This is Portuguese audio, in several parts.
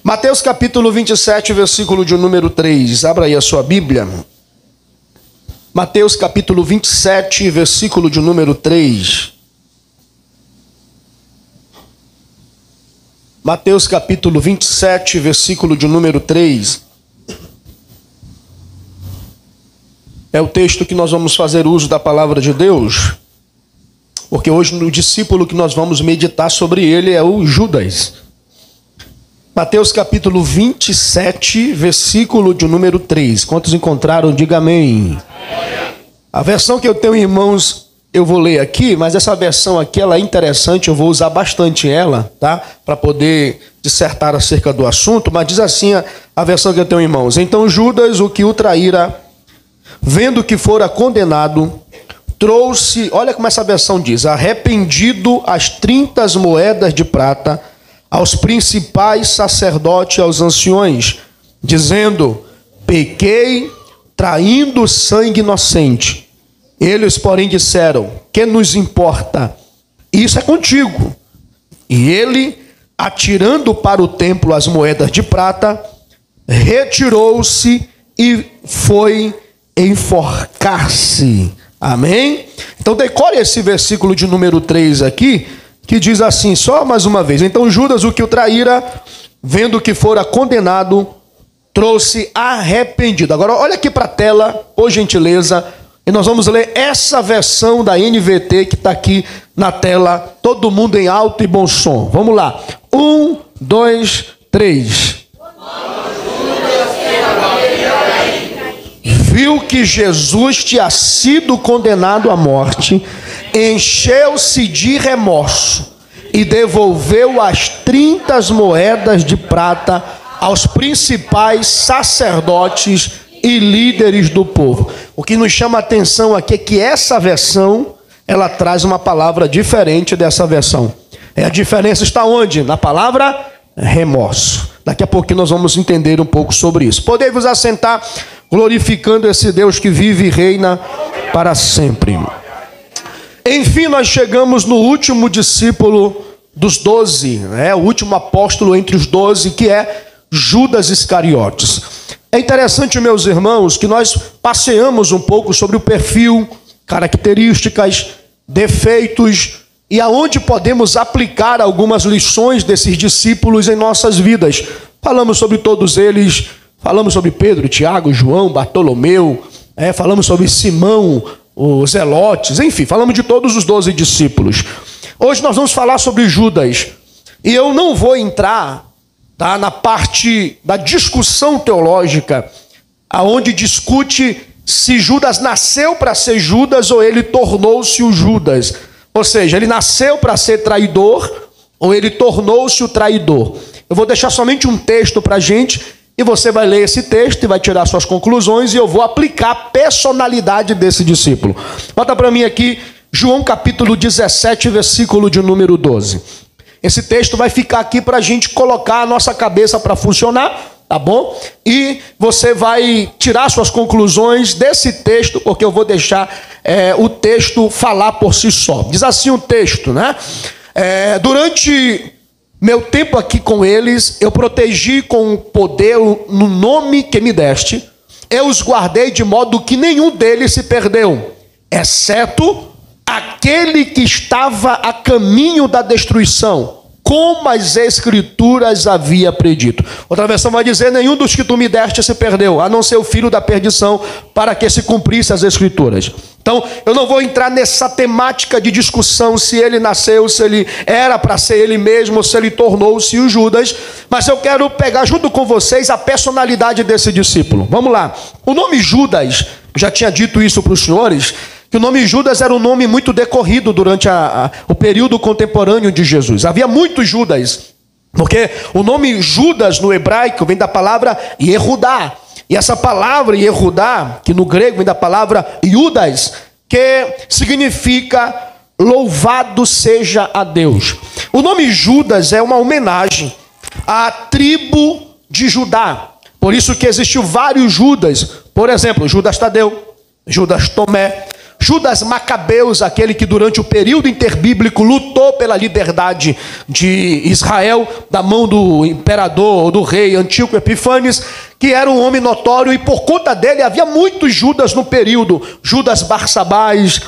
Mateus capítulo 27, versículo de número 3. Abra aí a sua Bíblia. Mateus capítulo 27, versículo de número 3. Mateus capítulo 27, versículo de número 3. É o texto que nós vamos fazer uso da palavra de Deus, porque hoje o discípulo que nós vamos meditar sobre ele é o Judas. Mateus capítulo 27, versículo de número 3. Quantos encontraram? Diga amém. A versão que eu tenho, irmãos, eu vou ler aqui, mas essa versão aqui ela é interessante, eu vou usar bastante ela, tá? Para poder dissertar acerca do assunto, mas diz assim a versão que eu tenho, irmãos. Então Judas, o que o traíra, vendo que fora condenado, trouxe, olha como essa versão diz, arrependido as 30 moedas de prata aos principais sacerdotes e aos anciões, dizendo, pequei traindo sangue inocente. Eles, porém, disseram, que nos importa? Isso é contigo. E ele, atirando para o templo as moedas de prata, retirou-se e foi enforcar-se. Amém? Então decore esse versículo de número 3 aqui, que diz assim, só mais uma vez. Então Judas, o que o traíra, vendo que fora condenado, trouxe arrependido. Agora olha aqui para a tela, por gentileza, e nós vamos ler essa versão da NVT que está aqui na tela, todo mundo em alto e bom som. Vamos lá. 1, 2, 3. Viu que Jesus tinha sido condenado à morte, encheu-se de remorso e devolveu as 30 moedas de prata aos principais sacerdotes e líderes do povo. O que nos chama a atenção aqui é que essa versão, ela traz uma palavra diferente dessa versão. A diferença está onde? Na palavra remorso. Daqui a pouquinho nós vamos entender um pouco sobre isso. Podem vos assentar, glorificando esse Deus que vive e reina para sempre. Enfim, nós chegamos no último discípulo dos 12, o último apóstolo entre os 12, que é Judas Iscariotes. É interessante, meus irmãos, que nós passeamos um pouco sobre o perfil, características, defeitos e aonde podemos aplicar algumas lições desses discípulos em nossas vidas. Falamos sobre todos eles, falamos sobre Pedro, Tiago, João, Bartolomeu, falamos sobre Simão, os Zelotes, enfim, falamos de todos os 12 discípulos. Hoje nós vamos falar sobre Judas. E eu não vou entrar na parte da discussão teológica, aonde discute se Judas nasceu para ser Judas ou ele tornou-se o Judas. Ou seja, ele nasceu para ser traidor ou ele tornou-se o traidor. Eu vou deixar somente um texto para a gente e você vai ler esse texto e vai tirar suas conclusões e eu vou aplicar a personalidade desse discípulo. Bota para mim aqui João capítulo 17, versículo de número 12. Esse texto vai ficar aqui para a gente colocar a nossa cabeça para funcionar, tá bom? E você vai tirar suas conclusões desse texto, porque eu vou deixar o texto falar por si só. Diz assim o texto, né? Durante meu tempo aqui com eles, eu protegi com o poder no nome que me deste, eu os guardei de modo que nenhum deles se perdeu, exceto aquele que estava a caminho da destruição, como as Escrituras havia predito. Outra versão vai dizer, nenhum dos que tu me deste se perdeu, a não ser o filho da perdição, para que se cumprisse as Escrituras. Então, eu não vou entrar nessa temática de discussão se ele nasceu, se ele era para ser ele mesmo, ou se ele tornou-se o Judas, mas eu quero pegar junto com vocês a personalidade desse discípulo. Vamos lá. O nome Judas, já tinha dito isso para os senhores, que o nome Judas era um nome muito decorrido durante o período contemporâneo de Jesus. Havia muitos Judas, porque o nome Judas no hebraico vem da palavra Yehudá. E essa palavra Yehudá, que no grego vem da palavra Judas, que significa louvado seja a Deus. O nome Judas é uma homenagem à tribo de Judá. Por isso que existiu vários Judas. Por exemplo, Judas Tadeu, Judas Tomé, Judas Macabeus, aquele que durante o período interbíblico lutou pela liberdade de Israel da mão do imperador, do rei Antíoco Epífanes, que era um homem notório, e por conta dele havia muitos Judas no período, Judas Barsabás,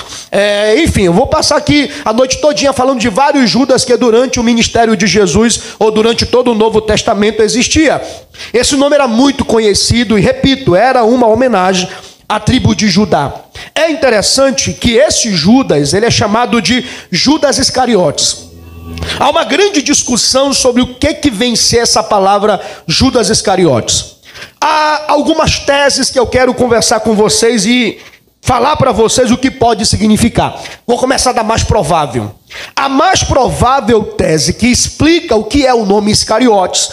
enfim, eu vou passar aqui a noite todinha falando de vários Judas que durante o ministério de Jesus, ou durante todo o Novo Testamento existia. Esse nome era muito conhecido e, repito, era uma homenagem à tribo de Judá. É interessante que esse Judas, ele é chamado de Judas Iscariotes. Há uma grande discussão sobre o que vem ser essa palavra Judas Iscariotes. Há algumas teses que eu quero conversar com vocês e falar para vocês o que pode significar. Vou começar da mais provável. A mais provável tese que explica o que é o nome Iscariotes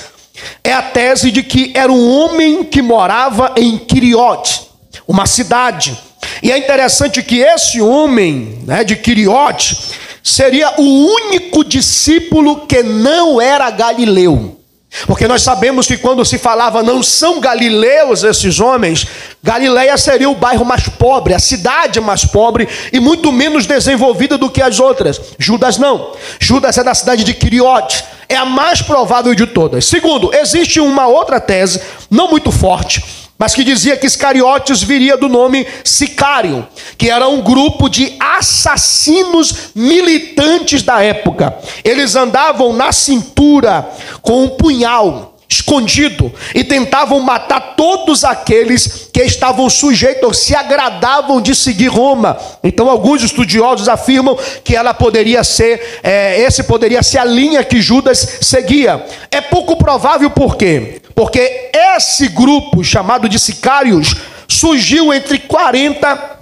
é a tese de que era um homem que morava em Quiriote, uma cidade. E é interessante que esse homem, de Quiriote, seria o único discípulo que não era galileu. Porque nós sabemos que quando se falava não são galileus esses homens, Galileia seria o bairro mais pobre, a cidade mais pobre e muito menos desenvolvida do que as outras. Judas não. Judas é da cidade de Quiriote. É a mais provável de todas. Segundo, existe uma outra tese, não muito forte, mas que dizia que Iscariotes viria do nome sicário, que era um grupo de assassinos militantes da época. Eles andavam na cintura com um punhal escondido e tentavam matar todos aqueles que estavam sujeitos ou se agradavam de seguir Roma. Então alguns estudiosos afirmam que ela poderia ser, esse poderia ser a linha que Judas seguia. É pouco provável, por quê? Porque esse grupo chamado de sicários surgiu entre 40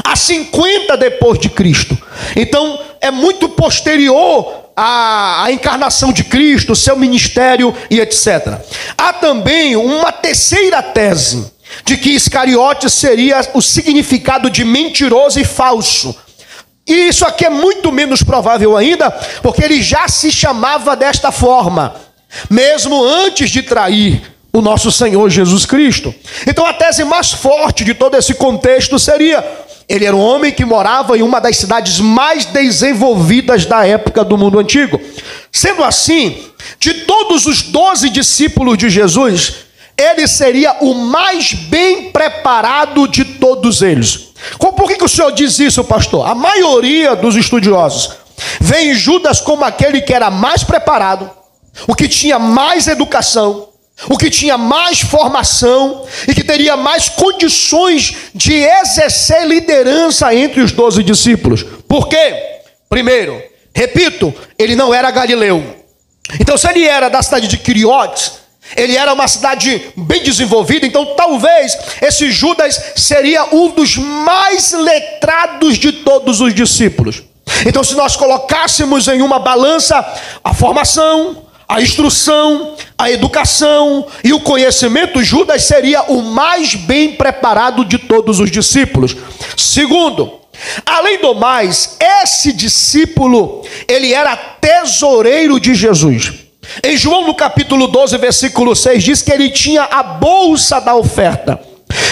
a 50 depois de Cristo. Então é muito posterior à encarnação de Cristo, seu ministério e etc. Há também uma terceira tese de que Iscariotes seria o significado de mentiroso e falso. E isso aqui é muito menos provável ainda, porque ele já se chamava desta forma, mesmo antes de trair o nosso Senhor Jesus Cristo. Então a tese mais forte de todo esse contexto seria: ele era um homem que morava em uma das cidades mais desenvolvidas da época do mundo antigo. Sendo assim, de todos os 12 discípulos de Jesus, ele seria o mais bem preparado de todos eles. Por que o senhor diz isso, pastor? A maioria dos estudiosos vê em Judas como aquele que era mais preparado, o que tinha mais educação, o que tinha mais formação e que teria mais condições de exercer liderança entre os 12 discípulos. Por quê? Primeiro, repito, ele não era galileu. Então, se ele era da cidade de Quiriotes, ele era uma cidade bem desenvolvida, então talvez esse Judas seria um dos mais letrados de todos os discípulos. Então, se nós colocássemos em uma balança a formação, a instrução, a educação e o conhecimento, Judas seria o mais bem preparado de todos os discípulos. Segundo, além do mais, esse discípulo, ele era tesoureiro de Jesus. Em João no capítulo 12, versículo 6, diz que ele tinha a bolsa da oferta.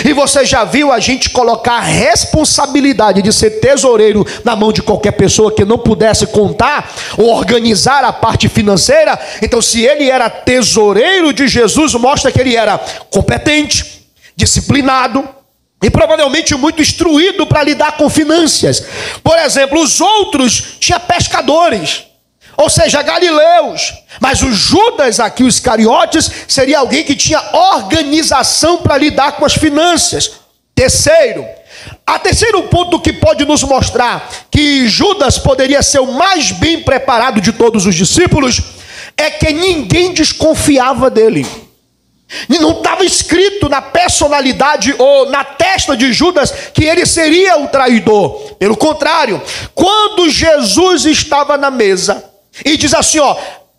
E você já viu a gente colocar a responsabilidade de ser tesoureiro na mão de qualquer pessoa que não pudesse contar ou organizar a parte financeira? Então, se ele era tesoureiro de Jesus, mostra que ele era competente, disciplinado e provavelmente muito instruído para lidar com finanças. Por exemplo, os outros tinham pescadores, ou seja, galileus. Mas o Judas aqui, os Iscariotes, seria alguém que tinha organização para lidar com as finanças. Terceiro ponto que pode nos mostrar que Judas poderia ser o mais bem preparado de todos os discípulos é que ninguém desconfiava dele. Não estava escrito na personalidade ou na testa de Judas que ele seria o traidor. Pelo contrário, quando Jesus estava na mesa e diz assim,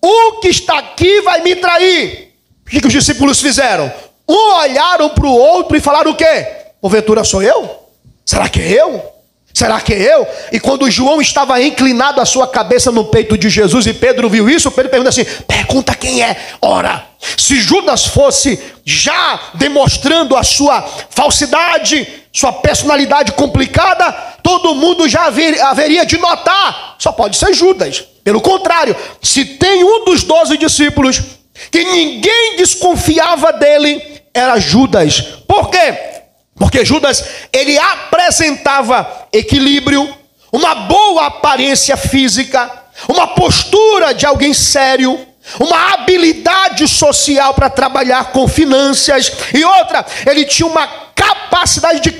o que está aqui vai me trair. O que os discípulos fizeram? Olharam para o outro e falaram o quê? Porventura sou eu? Será que é eu? Será que é eu? E quando João estava inclinado a sua cabeça no peito de Jesus e Pedro viu isso, Pedro pergunta assim, pergunta quem é? Ora, se Judas fosse já demonstrando a sua falsidade, sua personalidade complicada, todo mundo já haveria de notar, só pode ser Judas. Pelo contrário, se tem um dos 12 discípulos que ninguém desconfiava dele, era Judas. Por quê? Porque Judas, ele apresentava equilíbrio, uma boa aparência física, uma postura de alguém sério, uma habilidade social para trabalhar com finanças, e outra, ele tinha uma capacidade de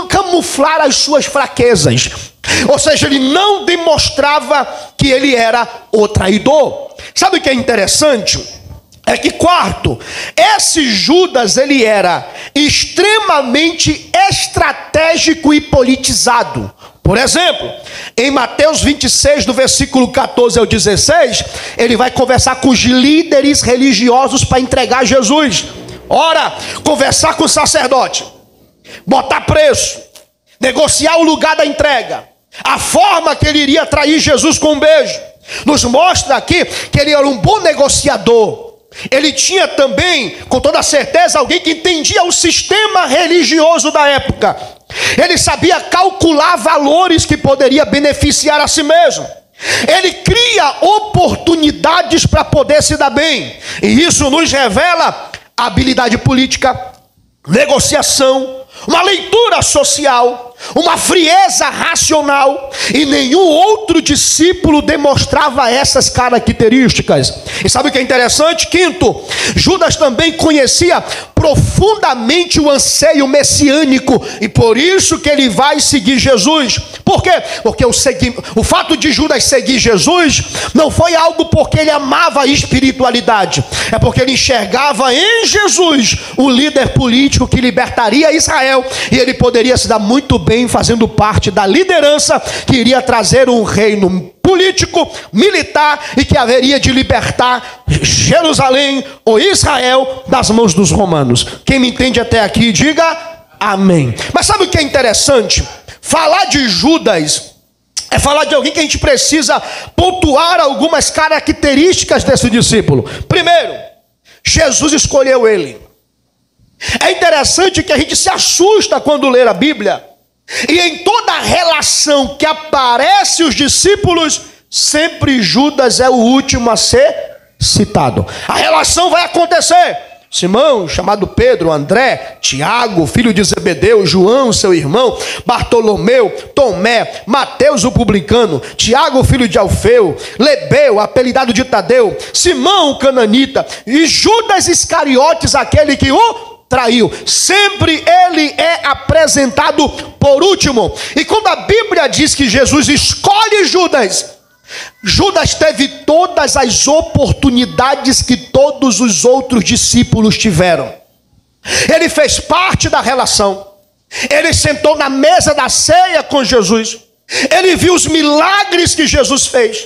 camuflar as suas fraquezas. Ou seja, ele não demonstrava que ele era o traidor. Sabe o que é interessante? É que, quarto, esse Judas, ele era extremamente estratégico e politizado. Por exemplo, em Mateus 26, do versículo 14 ao 16, ele vai conversar com os líderes religiosos para entregar Jesus. Ora, conversar com o sacerdote, botar preço, negociar o lugar da entrega, a forma que ele iria trair Jesus com um beijo, nos mostra aqui que ele era um bom negociador. Ele tinha também, com toda certeza, alguém que entendia o sistema religioso da época. Ele sabia calcular valores que poderia beneficiar a si mesmo. Ele cria oportunidades para poder se dar bem. E isso nos revela habilidade política, negociação, uma leitura social, uma frieza racional, e nenhum outro discípulo demonstrava essas características. E sabe o que é interessante? Quinto, Judas também conhecia profundamente o anseio messiânico, e por isso que ele vai seguir Jesus. Por quê? Porque o fato de Judas seguir Jesus não foi algo porque ele amava a espiritualidade, é porque ele enxergava em Jesus o líder político que libertaria Israel, e ele poderia se dar muito bem fazendo parte da liderança que iria trazer um reino político, militar, e que haveria de libertar Jerusalém ou Israel das mãos dos romanos. Quem me entende até aqui, diga amém. Mas sabe o que é interessante? Falar de Judas é falar de alguém que a gente precisa pontuar algumas características desse discípulo. Primeiro, Jesus escolheu ele. É interessante que a gente se assusta quando lê a Bíblia, e em toda a relação que aparece os discípulos, sempre Judas é o último a ser citado. A relação vai acontecer. Simão, chamado Pedro, André, Tiago, filho de Zebedeu, João, seu irmão, Bartolomeu, Tomé, Mateus, o publicano, Tiago, filho de Alfeu, Lebeu, apelidado de Tadeu, Simão, o cananita, e Judas Iscariotes, aquele que o traiu. Sempre ele é apresentado por último. E quando a Bíblia diz que Jesus escolhe Judas, Judas teve todas as oportunidades que todos os outros discípulos tiveram. Ele fez parte da relação. Ele sentou na mesa da ceia com Jesus. Ele viu os milagres que Jesus fez.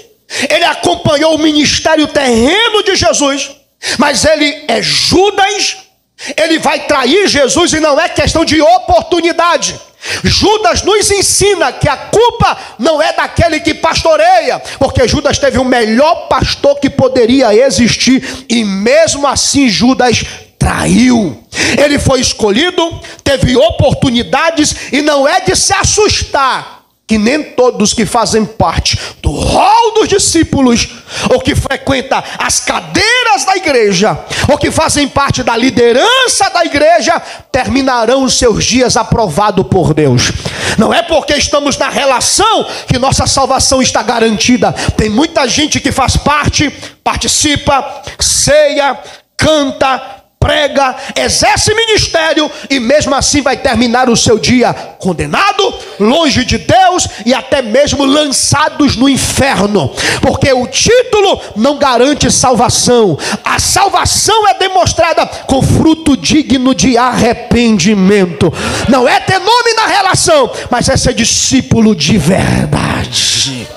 Ele acompanhou o ministério terreno de Jesus. Mas ele é Judas. Ele vai trair Jesus, e não é questão de oportunidade. Judas nos ensina que a culpa não é daquele que pastoreia, porque Judas teve o melhor pastor que poderia existir, e mesmo assim Judas traiu. Ele foi escolhido, teve oportunidades, e não é de se assustar que nem todos que fazem parte do rol dos discípulos, ou que frequentam as cadeiras da igreja, ou que fazem parte da liderança da igreja, terminarão os seus dias aprovados por Deus. Não é porque estamos na relação que nossa salvação está garantida. Tem muita gente que faz parte, participa, ceia, canta, prega, exerce ministério, e mesmo assim vai terminar o seu dia condenado, longe de Deus, e até mesmo lançados no inferno, porque o título não garante salvação. A salvação é demonstrada com fruto digno de arrependimento. Não é ter nome na relação, mas é ser discípulo de verdade.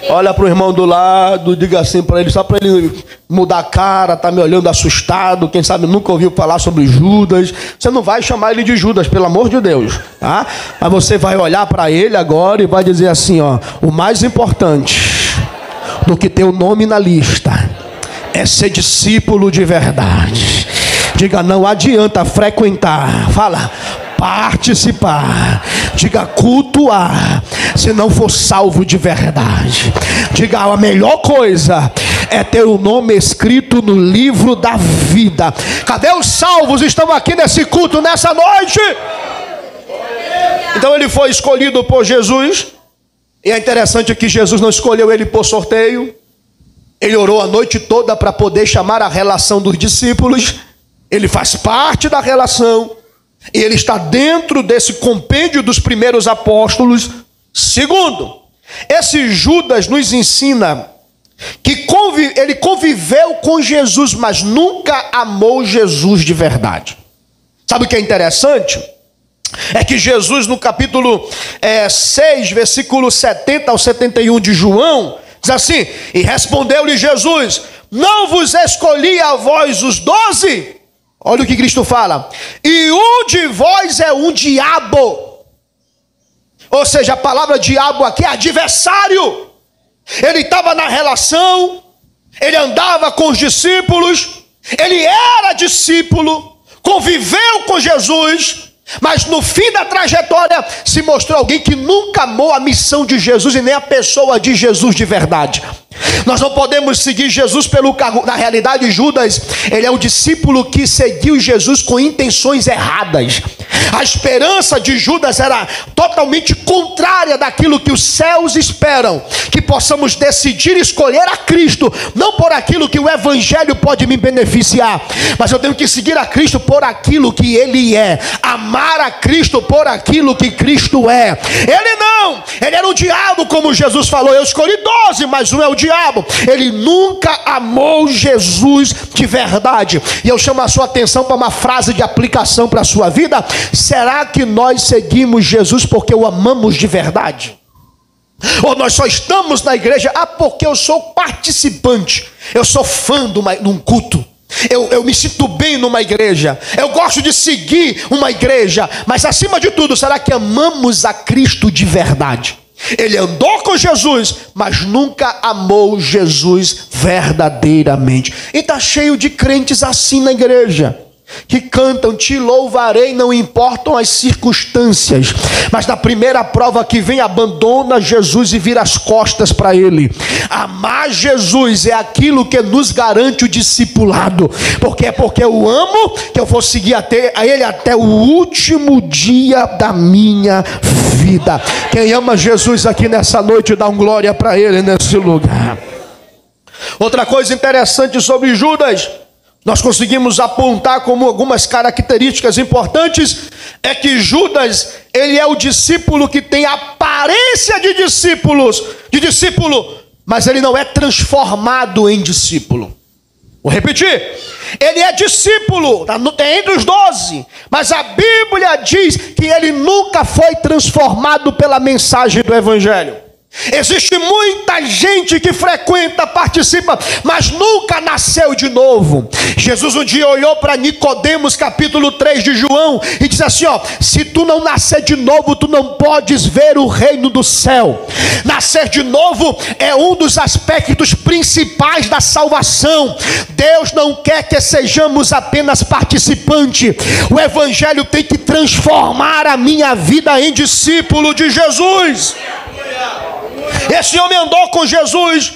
Olha para o irmão do lado, diga assim para ele, só para ele mudar a cara, tá me olhando assustado, quem sabe nunca ouviu falar sobre Judas. Você não vai chamar ele de Judas, pelo amor de Deus, tá? Mas você vai olhar para ele agora e vai dizer assim, ó: o mais importante do que ter o nome na lista é ser discípulo de verdade. Diga, não adianta frequentar, fala, participar. Diga cultuar. Se não for salvo de verdade. Diga, a melhor coisa é ter o nome escrito no livro da vida. Cadê os salvos? Estão aqui nesse culto nessa noite. Então ele foi escolhido por Jesus. E é interessante que Jesus não escolheu ele por sorteio. Ele orou a noite toda para poder chamar a relação dos discípulos. Ele faz parte da relação. E ele está dentro desse compêndio dos primeiros apóstolos. Segundo, esse Judas nos ensina que ele conviveu com Jesus, mas nunca amou Jesus de verdade. Sabe o que é interessante? É que Jesus, no capítulo 6, versículo 70 ao 71 de João, diz assim: e respondeu-lhe Jesus: não vos escolhi a vós os 12? Olha o que Cristo fala: e um de vós é um diabo. Ou seja, a palavra diabo aqui é adversário. Ele estava na relação, ele andava com os discípulos, ele era discípulo, conviveu com Jesus, mas no fim da trajetória se mostrou alguém que nunca amou a missão de Jesus e nem a pessoa de Jesus de verdade. Nós não podemos seguir Jesus pelo cargo. Na realidade, Judas, ele é o discípulo que seguiu Jesus com intenções erradas. A esperança de Judas era totalmente contrária daquilo que os céus esperam. Que possamos decidir escolher a Cristo, não por aquilo que o Evangelho pode me beneficiar, mas eu tenho que seguir a Cristo por aquilo que Ele é. Amar a Cristo por aquilo que Cristo é. Ele não, ele era um diabo, como Jesus falou: eu escolhi 12, mas um é o diabo. Ele nunca amou Jesus de verdade. E eu chamo a sua atenção para uma frase de aplicação para a sua vida. Será que nós seguimos Jesus porque o amamos de verdade? Ou nós só estamos na igreja porque eu sou participante, eu sou fã de um culto, eu me sinto bem numa igreja, eu gosto de seguir uma igreja, mas acima de tudo, será que amamos a Cristo de verdade? Ele andou com Jesus, mas nunca amou Jesus verdadeiramente. E está cheio de crentes assim na igreja, que cantam: te louvarei, não importam as circunstâncias, mas na primeira prova que vem, abandona Jesus e vira as costas para ele. Amar Jesus é aquilo que nos garante o discipulado, porque eu amo que eu vou seguir a ele até o último dia da minha vida. Quem ama Jesus aqui nessa noite, dá um glória para ele nesse lugar. Outra coisa interessante sobre Judas, nós conseguimos apontar como algumas características importantes, é que Judas, ele é o discípulo que tem aparência de discípulo, mas ele não é transformado em discípulo. Vou repetir: ele é discípulo, é entre os 12, mas a Bíblia diz que ele nunca foi transformado pela mensagem do Evangelho. Existe muita gente que frequenta, participa, mas nunca nasceu de novo. Jesus um dia olhou para Nicodemos, capítulo 3 de João, e disse assim: se tu não nascer de novo, tu não podes ver o reino do céu. Nascer de novo é um dos aspectos principais da salvação. Deus não quer que sejamos apenas participantes. O Evangelho tem que transformar a minha vida em discípulo de Jesus. Esse homem andou com Jesus,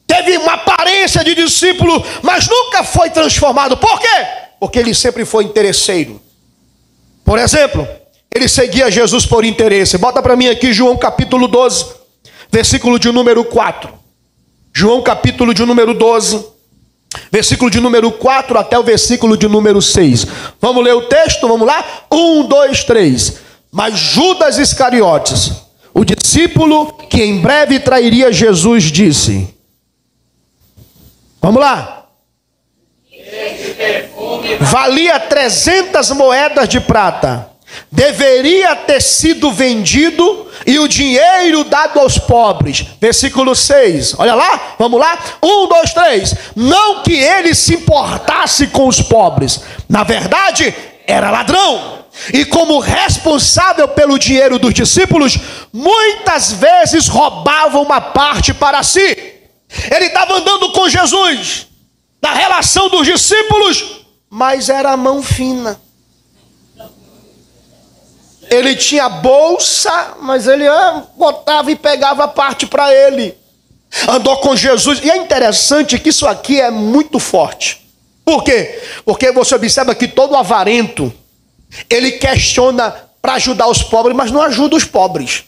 teve uma aparência de discípulo, mas nunca foi transformado. Por quê? Porque ele sempre foi interesseiro. Por exemplo, ele seguia Jesus por interesse. Bota para mim aqui João capítulo 12, versículo de número 4. João capítulo de número 12, versículo de número 4 até o versículo de número 6. Vamos ler o texto, vamos lá? 1, 2, 3. Mas Judas Iscariotes, o discípulo que em breve trairia Jesus, disse: vamos lá. Valia 300 moedas de prata. Deveria ter sido vendido e o dinheiro dado aos pobres. Versículo 6. Olha lá, vamos lá. 1, 2, 3. Não que ele se importasse com os pobres. Na verdade, era ladrão. E como responsável pelo dinheiro dos discípulos, muitas vezes roubava uma parte para si. Ele estava andando com Jesus, na relação dos discípulos, mas era a mão fina. Ele tinha bolsa, mas ele botava e pegava a parte para ele. Andou com Jesus. E é interessante que isso aqui é muito forte. Por quê? Porque você observa que todo avarento, ele questiona para ajudar os pobres, mas não ajuda os pobres.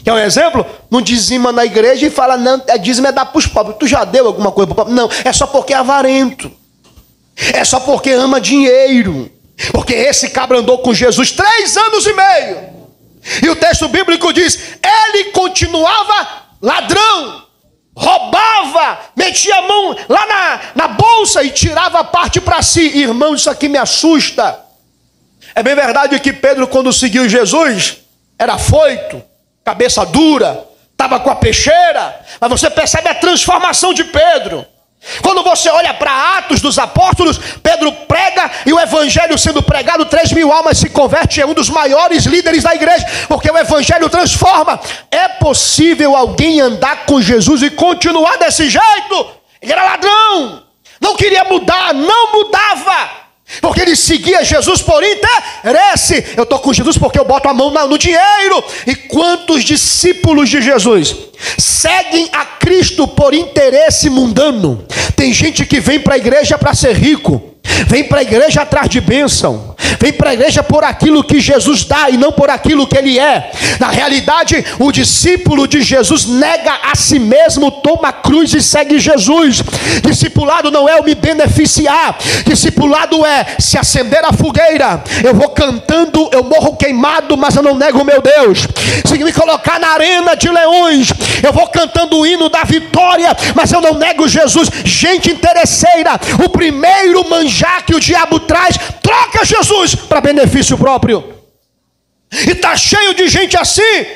Quer um exemplo? Não dizima na igreja e fala, não, dízimo é dar para os pobres. Tu já deu alguma coisa para o pobre? Não, é só porque é avarento. É só porque ama dinheiro. Porque esse cabra andou com Jesus 3 anos e meio. E o texto bíblico diz, ele continuava ladrão, roubava, metia a mão lá na bolsa e tirava a parte para si. Irmão, isso aqui me assusta. É bem verdade que Pedro, quando seguiu Jesus, era afoito, cabeça dura, estava com a peixeira. Mas você percebe a transformação de Pedro. Quando você olha para Atos dos Apóstolos, Pedro prega e o evangelho sendo pregado, 3.000 almas se convertem, é um dos maiores líderes da igreja, porque o evangelho transforma. É possível alguém andar com Jesus e continuar desse jeito? Ele era ladrão, não queria mudar, não mudava, porque ele seguia Jesus por interesse. Eu estou com Jesus porque eu boto a mão no dinheiro. E quantos discípulos de Jesus seguem a Cristo por interesse mundano? Tem gente que vem para a igreja para ser rico, vem para a igreja atrás de bênção, vem para a igreja por aquilo que Jesus dá e não por aquilo que ele é. Na realidade, o discípulo de Jesus nega a si mesmo, toma a cruz e segue Jesus. Discipulado não é o me beneficiar. Discipulado é se acender a fogueira. Eu vou cantando, eu morro queimado, mas eu não nego o meu Deus. Se me colocar na arena de leões, eu vou cantando o hino da vitória, mas eu não nego Jesus. Gente interesseira, o primeiro manjar que o diabo traz, troca Jesus para benefício próprio. E está cheio de gente assim,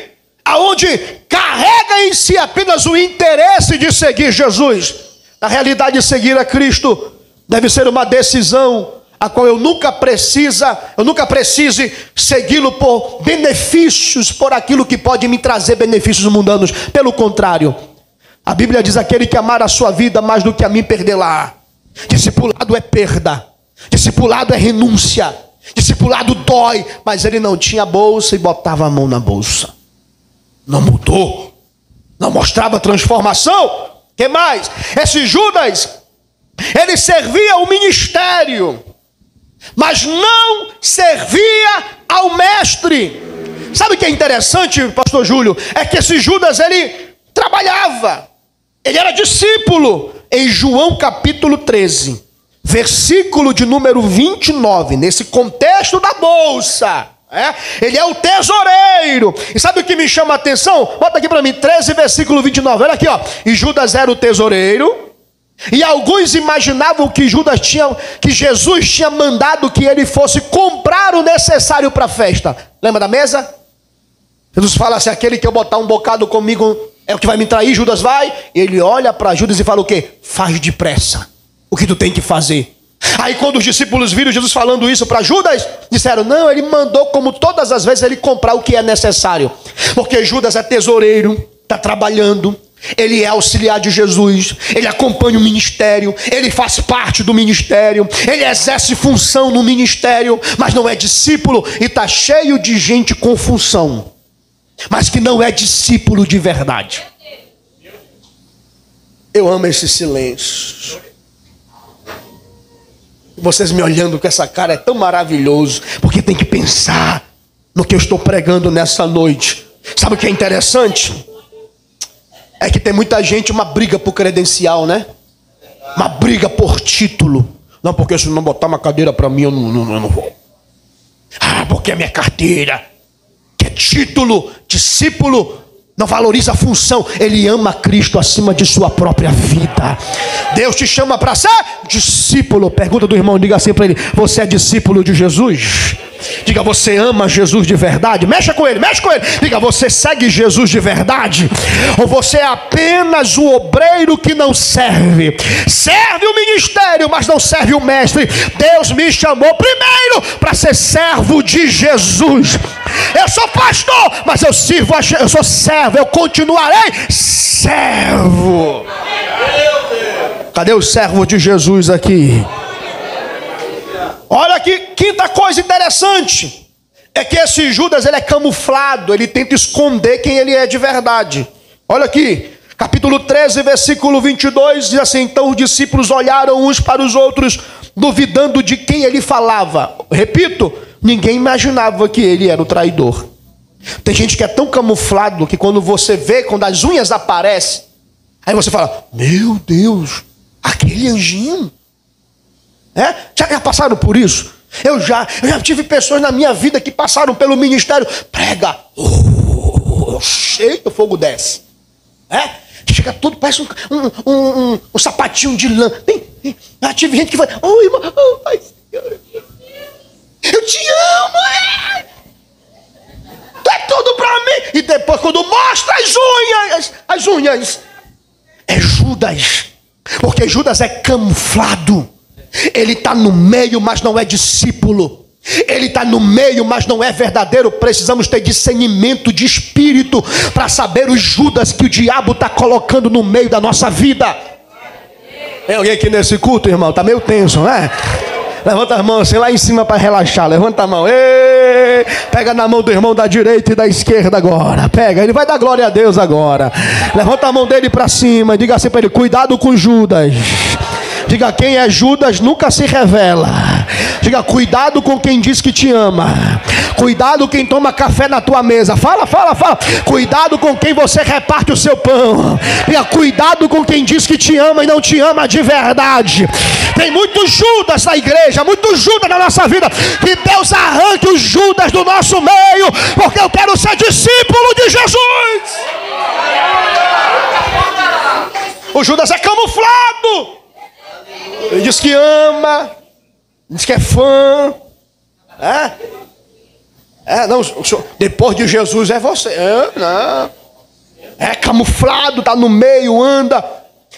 aonde carrega em si apenas o interesse de seguir Jesus. Na realidade, seguir a Cristo deve ser uma decisão a qual eu nunca precise segui-lo por benefícios, por aquilo que pode me trazer benefícios mundanos. Pelo contrário, a Bíblia diz, aquele que amar a sua vida mais do que a mim perdê-la. Discipulado é perda, discipulado é renúncia, discipulado dói. Mas ele não tinha bolsa e botava a mão na bolsa. Não mudou, não mostrava transformação. Que mais? Esse Judas, ele servia o ministério, mas não servia ao mestre. Sabe o que é interessante, pastor Júlio? É que esse Judas, ele trabalhava, ele era discípulo. Em João capítulo 13, versículo de número 29, nesse contexto da bolsa, ele é o tesoureiro. E sabe o que me chama a atenção? Bota aqui para mim, 13 versículo 29, olha aqui, ó. E Judas era o tesoureiro, e alguns imaginavam que Jesus tinha mandado que ele fosse comprar o necessário para a festa. Lembra da mesa? Jesus fala assim, aquele que eu botar um bocado comigo é o que vai me trair. Judas vai, ele olha para Judas e fala o quê? Faz depressa o que tu tem que fazer. Aí quando os discípulos viram Jesus falando isso para Judas, disseram, não, ele mandou como todas as vezes ele comprar o que é necessário. Porque Judas é tesoureiro, está trabalhando, ele é auxiliar de Jesus, ele acompanha o ministério, ele faz parte do ministério, ele exerce função no ministério, mas não é discípulo. E está cheio de gente com função, mas que não é discípulo de verdade. Eu amo esse silêncio. Vocês me olhando com essa cara é tão maravilhoso, porque tem que pensar no que eu estou pregando nessa noite. Sabe o que é interessante? É que tem muita gente, uma briga por credencial, né? Uma briga por título. Não, porque se não botar uma cadeira para mim, eu não vou. Ah, porque é minha carteira. Que é título, discípulo não valoriza a função. Ele ama Cristo acima de sua própria vida. Deus te chama para ser discípulo. Pergunta do irmão, diga assim para ele, você é discípulo de Jesus? Diga, você ama Jesus de verdade? Mexa com ele, mexe com ele. Diga, você segue Jesus de verdade? Ou você é apenas o obreiro que não serve? Serve o ministério, mas não serve o mestre. Deus me chamou primeiro para ser servo de Jesus. Eu sou pastor, mas eu sirvo, eu sou servo, eu continuarei servo. Cadê o servo de Jesus aqui? Olha aqui, quinta coisa interessante. é que esse Judas, ele é camuflado, ele tenta esconder quem ele é de verdade. Olha aqui, capítulo 13, versículo 22, diz assim: então os discípulos olharam uns para os outros, duvidando de quem ele falava. Repito, ninguém imaginava que ele era o traidor. Tem gente que é tão camuflado que quando você vê, quando as unhas aparecem, aí você fala: meu Deus, aquele anjinho. Já passaram por isso? Eu já tive pessoas na minha vida que passaram pelo ministério. Prega, cheio, o fogo desce. Chega tudo, parece um sapatinho de lã. Já tive gente que vai: oh, irmão, eu te amo. Tu é tudo pra mim. E depois, quando mostra as unhas, é Judas. Porque Judas é camuflado. Ele está no meio, mas não é discípulo. Ele está no meio, mas não é verdadeiro. Precisamos ter discernimento de espírito para saber os Judas que o diabo está colocando no meio da nossa vida. Tem alguém aqui nesse culto, irmão? Está meio tenso, né? Levanta as mãos assim lá em cima para relaxar. Levanta a mão. Ei, pega na mão do irmão da direita e da esquerda agora. Pega, ele vai dar glória a Deus agora. Levanta a mão dele para cima e diga assim para ele: cuidado com Judas. Diga: quem é Judas nunca se revela. Diga: cuidado com quem diz que te ama. Cuidado quem toma café na tua mesa. Fala. Cuidado com quem você reparte o seu pão. Diga: cuidado com quem diz que te ama e não te ama de verdade. Tem muitos Judas na igreja, muitos Judas na nossa vida. Que Deus arranque os Judas do nosso meio, porque eu quero ser discípulo de Jesus. O Judas é camuflado. Ele diz que ama, diz que é fã. Não, depois de Jesus é você. Não. É camuflado, está no meio, anda.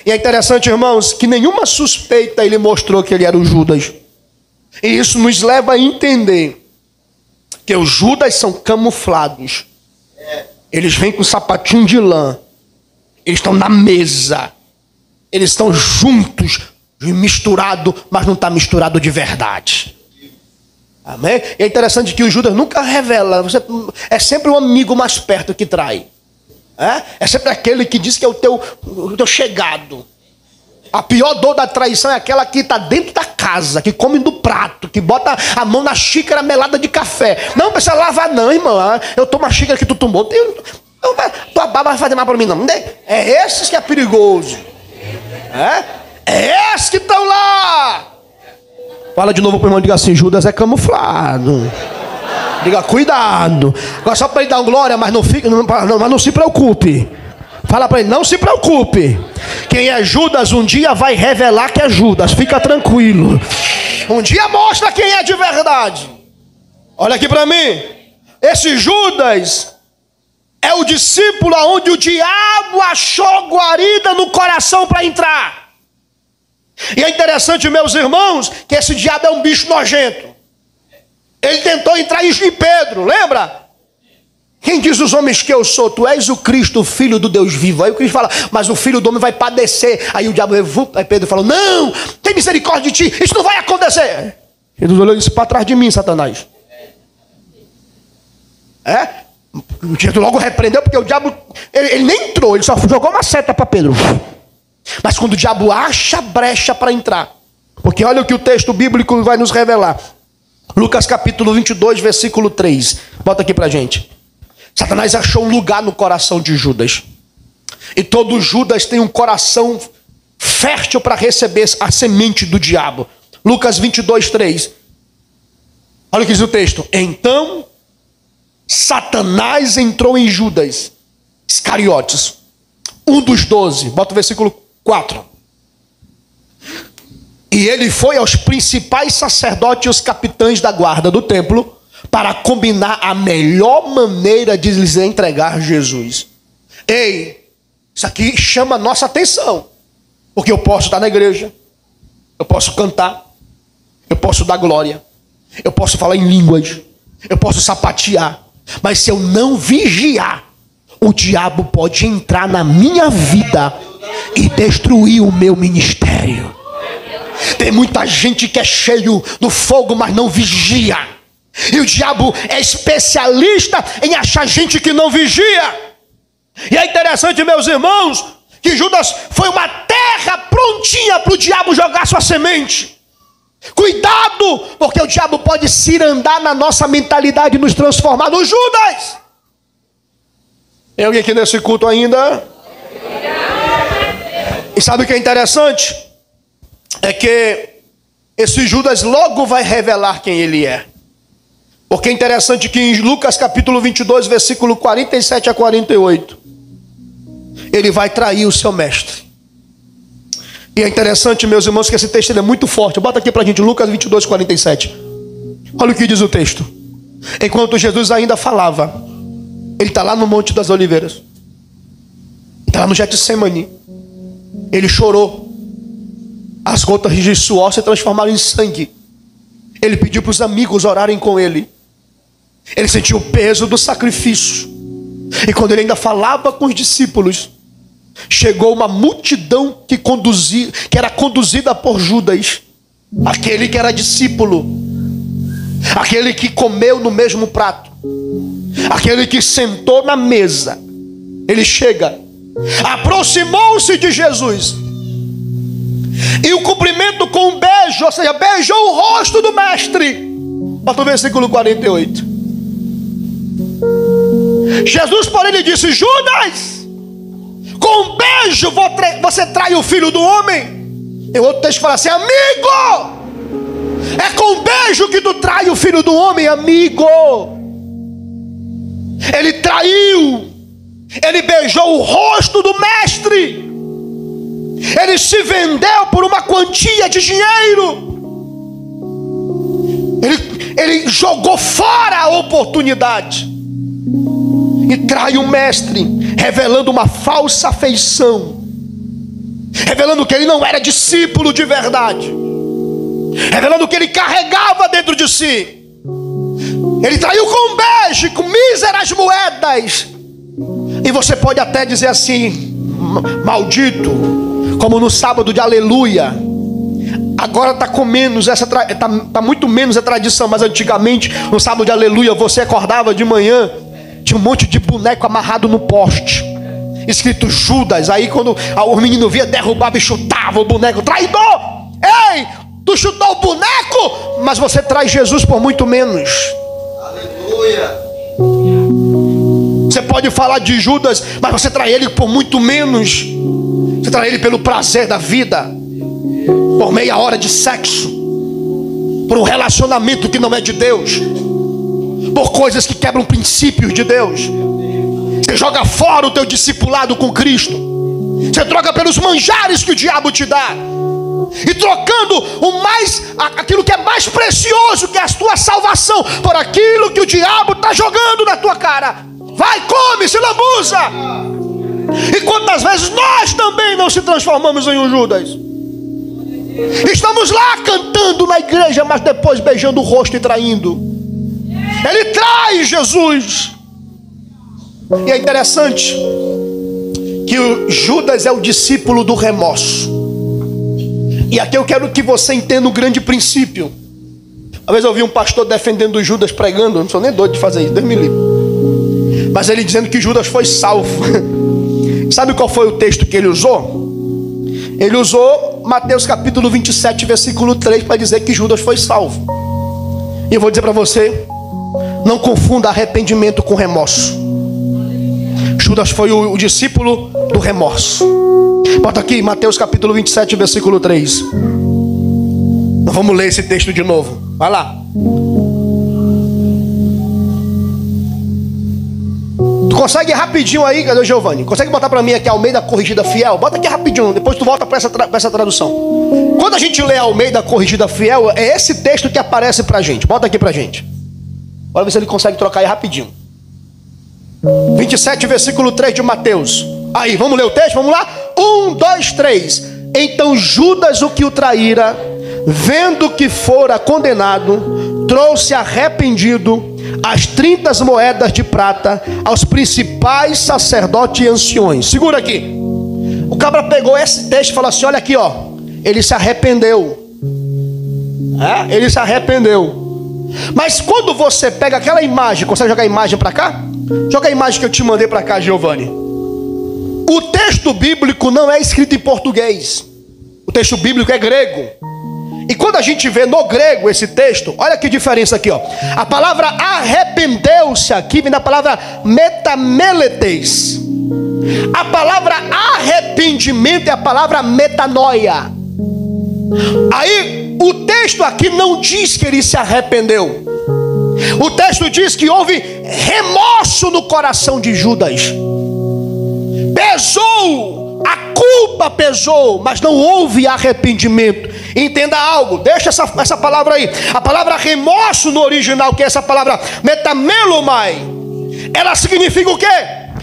E é interessante, irmãos, que nenhuma suspeita ele mostrou que ele era o Judas. E isso nos leva a entender que os Judas são camuflados. Eles vêm com sapatinho de lã. Eles estão na mesa. Eles estão juntos, misturado, mas não está misturado de verdade. Amém? E é interessante que o Judas nunca revela. É sempre o amigo mais perto que trai. É sempre aquele que diz que é o teu chegado. A pior dor da traição é aquela que está dentro da casa, que come do prato, que bota a mão na xícara melada de café. Não precisa lavar não, irmão. Eu tomo a xícara que tu tomou. Tua baba vai fazer mal para mim não. É esses que é perigoso. É esses que estão lá. Fala de novo para o irmão, diga assim: Judas é camuflado. Diga: cuidado. Agora só para ele dar glória, mas não se preocupe. Fala para ele: não se preocupe. Quem é Judas um dia vai revelar que é Judas. Fica tranquilo. Um dia mostra quem é de verdade. Olha aqui para mim. Esse Judas é o discípulo onde o diabo achou guarida no coração para entrar. E é interessante, meus irmãos, que esse diabo é um bicho nojento. Ele tentou entrar em Pedro, lembra? Quem diz os homens que eu sou? Tu és o Cristo, o Filho do Deus vivo. Aí o Cristo fala: mas o Filho do Homem vai padecer. Aí o diabo, aí Pedro falou: não, tem misericórdia de ti, isso não vai acontecer. Jesus olhou e disse: para trás de mim, Satanás. Jesus logo repreendeu, porque o diabo, ele nem entrou, ele só jogou uma seta para Pedro. Mas quando o diabo acha brecha para entrar, porque olha o que o texto bíblico vai nos revelar. Lucas capítulo 22, versículo 3. Bota aqui pra gente. Satanás achou um lugar no coração de Judas. E todo Judas tem um coração fértil para receber a semente do diabo. Lucas 22, 3. Olha o que diz o texto. Então Satanás entrou em Judas Iscariotes, um dos 12. Bota o versículo 4. E ele foi aos principais sacerdotes e os capitães da guarda do templo para combinar a melhor maneira de lhes entregar Jesus. Ei, isso aqui chama a nossa atenção. Porque eu posso estar na igreja, eu posso cantar, eu posso dar glória, eu posso falar em línguas, eu posso sapatear. Mas se eu não vigiar, o diabo pode entrar na minha vida e destruir o meu ministério. Tem muita gente que é cheio do fogo, mas não vigia. E o diabo é especialista em achar gente que não vigia. E é interessante, meus irmãos, que Judas foi uma terra prontinha para o diabo jogar sua semente. Cuidado, porque o diabo pode cirandar na nossa mentalidade e nos transformar no Judas. Tem alguém aqui nesse culto ainda? E sabe o que é interessante? É que esse Judas logo vai revelar quem ele é. Porque é interessante que em Lucas capítulo 22, versículo 47 a 48, ele vai trair o seu mestre. E é interessante, meus irmãos, que esse texto é muito forte. Bota aqui pra gente, Lucas 22, 47. Olha o que diz o texto. Enquanto Jesus ainda falava, ele está lá no Monte das Oliveiras, está lá no Getsemane. Ele chorou. As gotas de suor se transformaram em sangue. Ele pediu para os amigos orarem com ele. Ele sentiu o peso do sacrifício. E quando ele ainda falava com os discípulos, chegou uma multidão que era conduzida por Judas, aquele que era discípulo, aquele que comeu no mesmo prato, aquele que sentou na mesa. Ele chega, aproximou-se de Jesus e o cumprimento com um beijo, ou seja, beijou o rosto do mestre. Bota o versículo 48. Jesus, porém, lhe disse: Judas, com um beijo você trai o filho do homem. E outro texto fala assim: amigo, é com um beijo que tu trai o filho do homem, amigo. Ele traiu, ele beijou o rosto do mestre, ele se vendeu por uma quantia de dinheiro, ele jogou fora a oportunidade e trai o mestre, revelando uma falsa afeição, revelando que ele não era discípulo de verdade, revelando que ele carregava dentro de si. Ele traiu com um beijo, com míseras moedas. E você pode até dizer assim: maldito, como no sábado de aleluia. Agora está com menos, tá muito menos a tradição. Mas antigamente, no sábado de aleluia, você acordava de manhã, tinha um monte de boneco amarrado no poste, escrito Judas. Aí quando o menino via, derrubava e chutava o boneco. Traidor! Ei, tu chutou o boneco, mas você traz Jesus por muito menos. Aleluia. Você pode falar de Judas, mas você trai ele por muito menos. Você trai ele pelo prazer da vida, por meia hora de sexo, por um relacionamento que não é de Deus, por coisas que quebram princípios de Deus. Você joga fora o teu discipulado com Cristo. Você troca pelos manjares que o diabo te dá, e trocando aquilo que é mais precioso, que é a tua salvação, por aquilo que o diabo está jogando na tua cara. Vai, come, se lambuza. E quantas vezes nós também não se transformamos em um Judas? Estamos lá cantando na igreja, mas depois beijando o rosto e traindo. Ele trai Jesus. E é interessante que o Judas é o discípulo do remorso. E aqui eu quero que você entenda um grande princípio. Uma vez eu ouvi um pastor defendendo o Judas pregando. Eu não sou nem doido de fazer isso, Deus me livre. Mas ele dizendo que Judas foi salvo. Sabe qual foi o texto que ele usou? Ele usou Mateus capítulo 27, versículo 3, para dizer que Judas foi salvo. E eu vou dizer para você: não confunda arrependimento com remorso. Judas foi o discípulo do remorso. Bota aqui Mateus capítulo 27, versículo 3. Nós vamos ler esse texto de novo. Vai lá. Tu consegue rapidinho aí? Cadê o Giovanni? Consegue botar para mim aqui Almeida Corrigida Fiel? Bota aqui rapidinho, depois tu volta para essa tradução. Quando a gente lê Almeida Corrigida Fiel, é esse texto que aparece pra gente. Bota aqui pra gente. Bora ver se ele consegue trocar aí rapidinho. 27, versículo 3 de Mateus. Aí, vamos ler o texto? Vamos lá? 1, 2, 3. Então Judas, o que o traíra, vendo que fora condenado, trouxe arrependido as 30 moedas de prata aos principais sacerdotes e anciões. Segura aqui. O cabra pegou esse texto e falou assim: olha aqui, ó. Ele se arrependeu. Ele se arrependeu. Mas quando você pega aquela imagem, consegue jogar a imagem para cá? Joga a imagem que eu te mandei para cá, Giovanni. O texto bíblico não é escrito em português. O texto bíblico é grego. E quando a gente vê no grego esse texto, olha que diferença aqui, ó. A palavra arrependeu-se aqui vem da palavra metameletes. A palavra arrependimento é a palavra metanoia. Aí o texto aqui não diz que ele se arrependeu. O texto diz que houve remorso no coração de Judas. Pesou, a culpa pesou, mas não houve arrependimento. Entenda algo, deixa essa palavra aí. A palavra remorso no original, que é essa palavra metamelomai, ela significa o quê?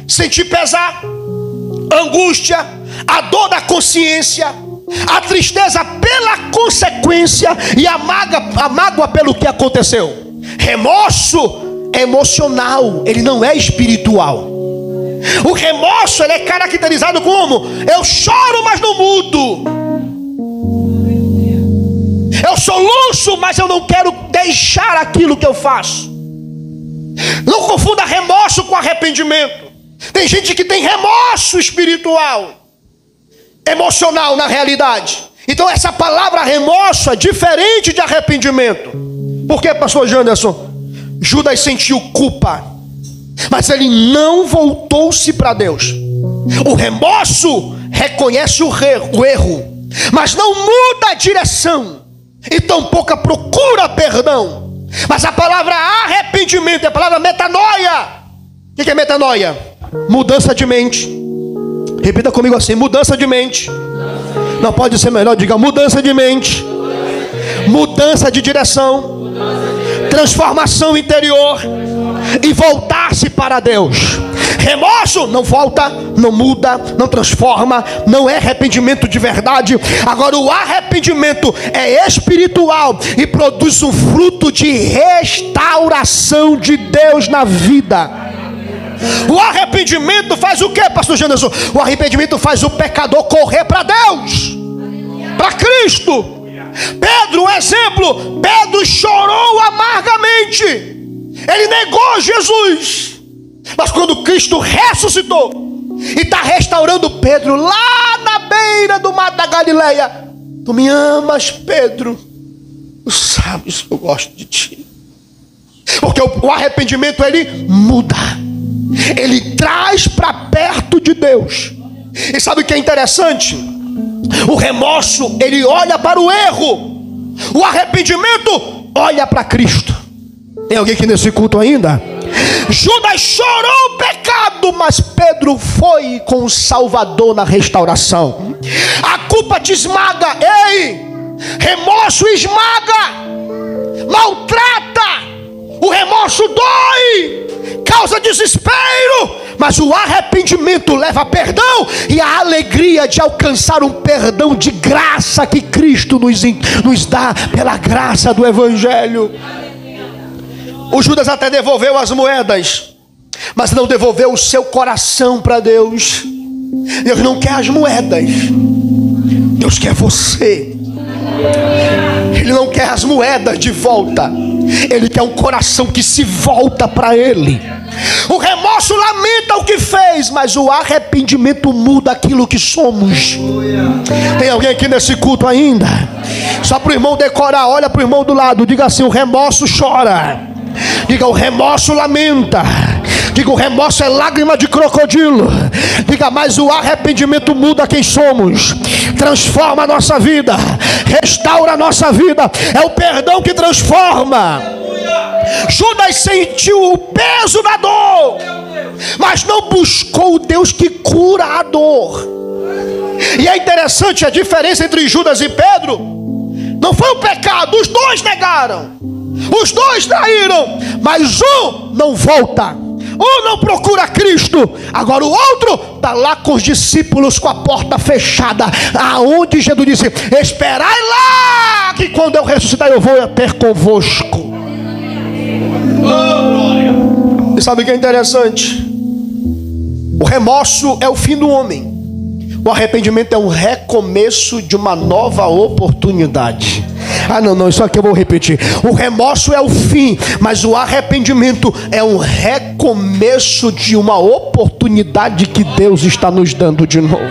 Sentir pesar, angústia, a dor da consciência, a tristeza pela consequência e a mágoa pelo que aconteceu. Remorso é emocional, ele não é espiritual. O remorso ele é caracterizado como: eu choro, mas não mudo. Eu soluço, mas eu não quero deixar aquilo que eu faço. Não confunda remorso com arrependimento. Tem gente que tem remorso espiritual, emocional na realidade. Então essa palavra remorso é diferente de arrependimento. Por que, pastor Janderson? Judas sentiu culpa, mas ele não voltou-se para Deus. O remorso reconhece o erro, mas não muda a direção e tampouco procura perdão. Mas a palavra arrependimento é a palavra metanoia. O que é metanoia? Mudança de mente. Repita comigo assim: mudança de mente. Não pode ser melhor, diga mudança de mente, mudança de direção, transformação interior e voltar-se para Deus. Remorso não volta, não muda, não transforma, não é arrependimento de verdade. Agora o arrependimento é espiritual e produz um fruto de restauração de Deus na vida. O arrependimento faz o que, pastor Janderson? O arrependimento faz o pecador correr para Deus, para Cristo. Pedro, um exemplo. Pedro chorou amargamente. Ele negou Jesus. Mas quando Cristo ressuscitou e está restaurando Pedro lá na beira do mar da Galileia: tu me amas, Pedro? Tu sabes que eu gosto de ti. Porque o arrependimento ele muda, ele traz para perto de Deus. E sabe o que é interessante? O remorso ele olha para o erro, o arrependimento olha para Cristo. Tem alguém aqui nesse culto ainda? Judas chorou o pecado, mas Pedro foi com o Salvador na restauração. A culpa te esmaga, ei! Remorso esmaga, maltrata. O remorso dói, causa desespero, mas o arrependimento leva a perdão e a alegria de alcançar um perdão de graça que Cristo nos dá pela graça do Evangelho. O Judas até devolveu as moedas, mas não devolveu o seu coração para Deus. Deus não quer as moedas, Deus quer você. Ele não quer as moedas de volta, Ele quer um coração que se volta para Ele. O remorso lamenta o que fez, mas o arrependimento muda aquilo que somos. Tem alguém aqui nesse culto ainda? Só para o irmão decorar, olha para o irmão do lado, diga assim: o remorso chora. Diga: o remorso lamenta. Diga: o remorso é lágrima de crocodilo. Diga: mas o arrependimento muda quem somos, transforma a nossa vida, restaura a nossa vida. É o perdão que transforma. Judas sentiu o peso da dor, mas não buscou o Deus que cura a dor. E é interessante a diferença entre Judas e Pedro. Não foi o pecado, os dois negaram, os dois traíram, mas um não volta, um não procura Cristo. Agora o outro está lá com os discípulos com a porta fechada, aonde Jesus disse: esperai lá, que quando eu ressuscitar eu vou ter convosco. E sabe o que é interessante? O remorso é o fim do homem. O arrependimento é um recomeço de uma nova oportunidade. Não, isso aqui eu vou repetir. O remorso é o fim, mas o arrependimento é um recomeço de uma oportunidade que Deus está nos dando de novo.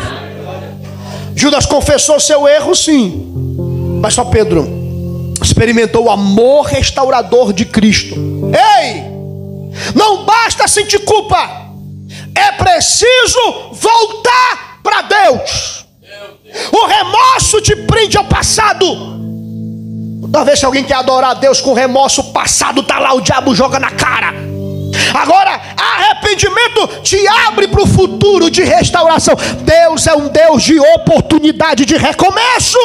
Judas confessou seu erro, sim, mas só Pedro experimentou o amor restaurador de Cristo. Ei, não basta sentir culpa, é preciso voltar para Deus. O remorso te prende ao passado. Talvez se alguém quer adorar a Deus com remorso, o passado está lá, o diabo joga na cara. Agora, arrependimento te abre para o futuro de restauração. Deus é um Deus de oportunidade, de recomeço.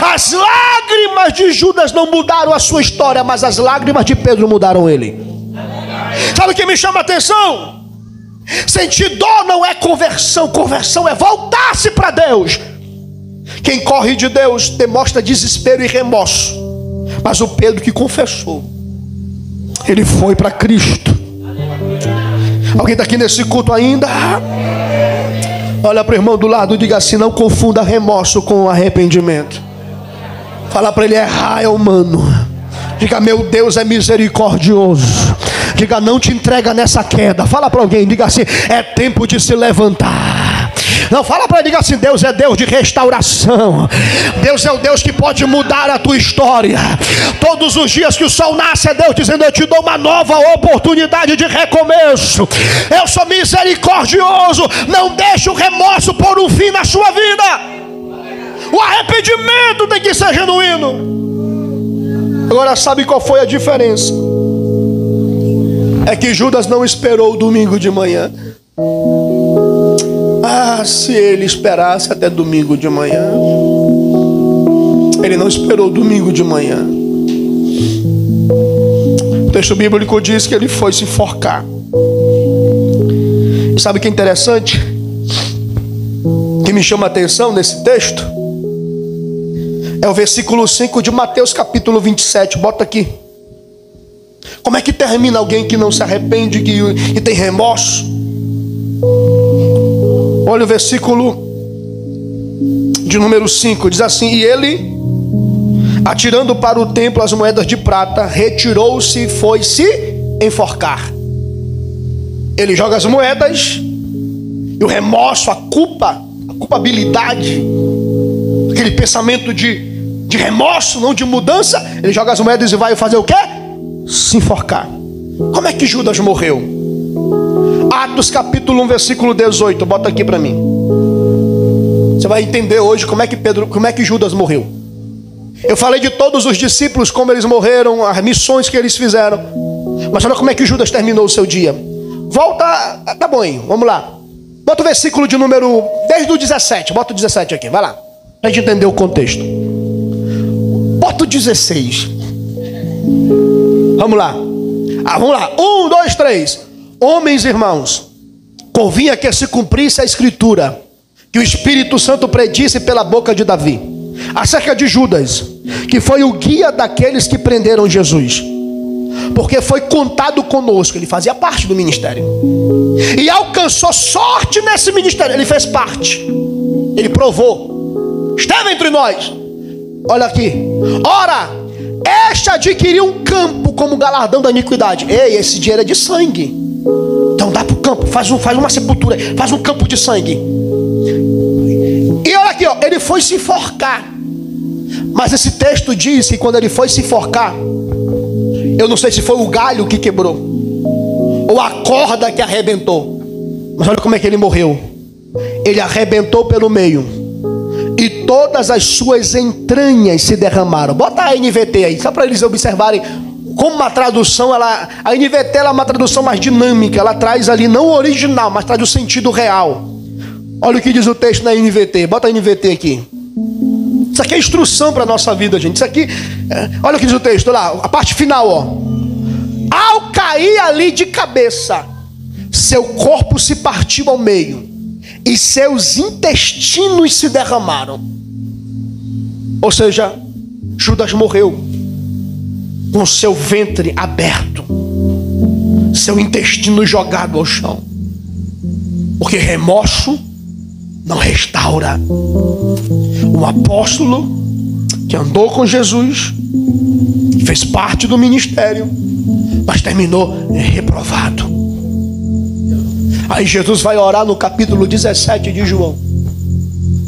As lágrimas de Judas não mudaram a sua história, mas as lágrimas de Pedro mudaram ele. Sabe o que me chama a atenção? Sentir dor não é conversão. Conversão é voltar-se para Deus. Quem corre de Deus demonstra desespero e remorso. Mas o Pedro que confessou, ele foi para Cristo. Alguém está aqui nesse culto ainda? Olha para o irmão do lado e diga assim: não confunda remorso com arrependimento. Fala para ele: errar é humano. Diga: meu Deus é misericordioso. Diga: não te entrega nessa queda. Fala para alguém, diga assim: é tempo de se levantar. Não, fala para ele, diga assim: Deus é Deus de restauração. Deus é o Deus que pode mudar a tua história. Todos os dias que o sol nasce é Deus dizendo: eu te dou uma nova oportunidade de recomeço. Eu sou misericordioso. Não deixe o remorso pôr um fim na sua vida. O arrependimento tem que ser genuíno. Agora, sabe qual foi a diferença? É que Judas não esperou o domingo de manhã. Se ele esperasse até domingo de manhã. Ele não esperou domingo de manhã. O texto bíblico diz que ele foi se enforcar. E sabe o que é interessante? Que me chama a atenção nesse texto? É o versículo 5 de Mateus capítulo 27. Bota aqui. Como é que termina alguém que não se arrepende e tem remorso? Olha o versículo de número 5. Diz assim: e ele, atirando para o templo as moedas de prata, retirou-se e foi se enforcar. Ele joga as moedas, e o remorso, a culpabilidade, aquele pensamento de remorso, não de mudança, ele joga as moedas e vai fazer o quê? Se enforcar. Como é que Judas morreu? Atos capítulo 1, versículo 18. Bota aqui para mim. Você vai entender hoje como é que Judas morreu. Eu falei de todos os discípulos, como eles morreram, as missões que eles fizeram. Mas olha como é que Judas terminou o seu dia. Volta, tá bom aí, vamos lá. Bota o versículo de número, desde o 17. Bota o 17 aqui, vai lá, pra gente entender o contexto. Bota o 16. Vamos lá. Vamos lá, 1, 2, 3. Homens, irmãos, convinha que se cumprisse a escritura que o Espírito Santo predisse pela boca de Davi acerca de Judas, que foi o guia daqueles que prenderam Jesus, porque foi contado conosco. Ele fazia parte do ministério e alcançou sorte nesse ministério. Ele fez parte, ele provou, esteve entre nós. Olha aqui: ora, este adquiriu um campo como galardão da iniquidade. Ei, esse dinheiro é de sangue. Então dá para o campo, faz uma sepultura, faz um campo de sangue. E olha aqui, ele foi se enforcar. Mas esse texto diz que quando ele foi se enforcar, eu não sei se foi o galho que quebrou ou a corda que arrebentou, mas olha como é que ele morreu. Ele arrebentou pelo meio e todas as suas entranhas se derramaram. Bota a NVT aí, só para eles observarem como uma tradução, a NVT é uma tradução mais dinâmica. Ela traz ali, não o original, mas traz o sentido real. Olha o que diz o texto na NVT. Bota a NVT aqui. Isso aqui é instrução para a nossa vida, gente. Isso aqui, olha o que diz o texto lá, a parte final, ó. Ao cair ali de cabeça, seu corpo se partiu ao meio e seus intestinos se derramaram. Ou seja, Judas morreu com seu ventre aberto, seu intestino jogado ao chão, porque remorso não restaura. Um apóstolo que andou com Jesus, fez parte do ministério, mas terminou reprovado. Aí Jesus vai orar no capítulo 17 de João: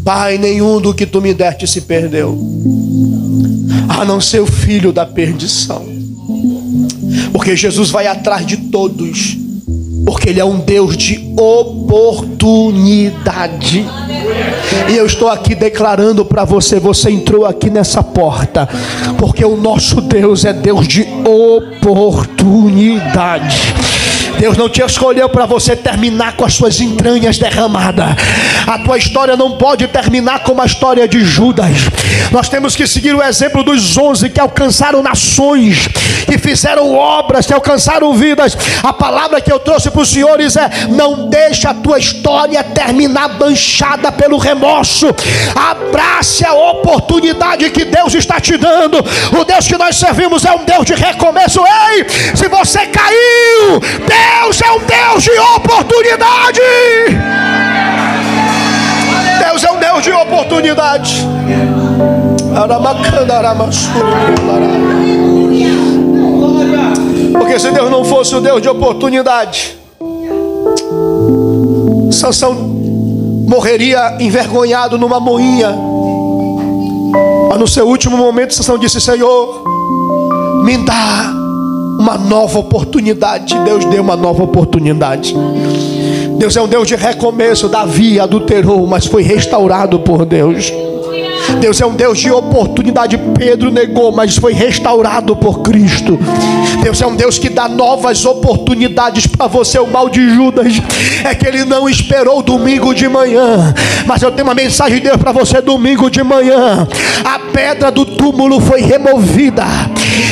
Pai, nenhum do que tu me deste se perdeu, a não ser o filho da perdição. Porque Jesus vai atrás de todos, porque Ele é um Deus de oportunidade. E eu estou aqui declarando para você: você entrou aqui nessa porta porque o nosso Deus é Deus de oportunidade. Deus não te escolheu para você terminar com as suas entranhas derramadas. A tua história não pode terminar como a história de Judas. Nós temos que seguir o exemplo dos 11 que alcançaram nações, que fizeram obras, que alcançaram vidas. A palavra que eu trouxe para os senhores é: não deixa a tua história terminar manchada pelo remorso. Abrace a oportunidade que Deus está te dando. O Deus que nós servimos é um Deus de recomeço. Ei, se você caiu, Deus é um Deus de oportunidade. Deus é um Deus de oportunidade. Porque se Deus não fosse o Deus de oportunidade, Sansão morreria envergonhado numa moinha. Mas no seu último momento, Sansão disse: Senhor, me dá uma nova oportunidade. Deus deu uma nova oportunidade. Deus é um Deus de recomeço. Davi adulterou, mas foi restaurado por Deus. Deus é um Deus de oportunidade. Pedro negou, mas foi restaurado por Cristo. Deus é um Deus que dá novas oportunidades para você. O mal de Judas é que ele não esperou domingo de manhã. Mas eu tenho uma mensagem de Deus para você domingo de manhã. A pedra do túmulo foi removida.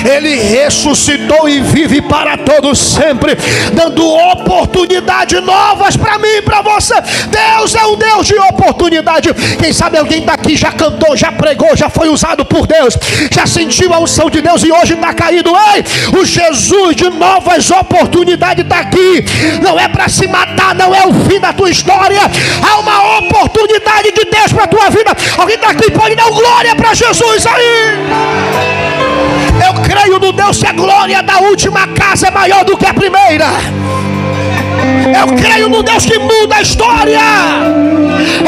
Ele ressuscitou e vive para todos sempre, dando oportunidades novas para mim e para você. Deus é um Deus de oportunidade. Quem sabe alguém está aqui, já cantou, já pregou, já foi usado por Deus, já sentiu a unção de Deus e hoje está caído. Ei, o Jesus de novas oportunidades está aqui. Não é para se matar, não é o fim da tua história. Há uma oportunidade de Deus para a tua vida. Alguém está aqui, pode dar glória para Jesus aí. Eu creio no Deus que a glória da última casa é maior do que a primeira. Eu creio no Deus que muda a história.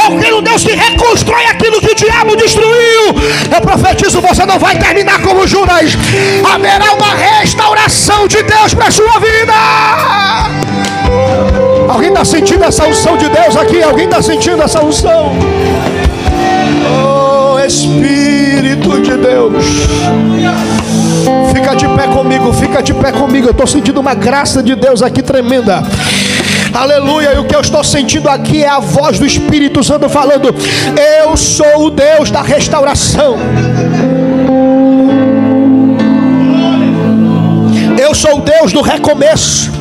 Eu creio no Deus que reconstrói aquilo que o diabo destruiu. Eu profetizo: você não vai terminar como Judas. Haverá uma restauração de Deus para a sua vida. Alguém está sentindo essa unção de Deus aqui? Alguém está sentindo essa unção? Oh, Espírito de Deus, fica de pé comigo, fica de pé comigo. Eu estou sentindo uma graça de Deus aqui tremenda. Aleluia. E o que eu estou sentindo aqui é a voz do Espírito Santo falando: eu sou o Deus da restauração. Eu sou o Deus do recomeço.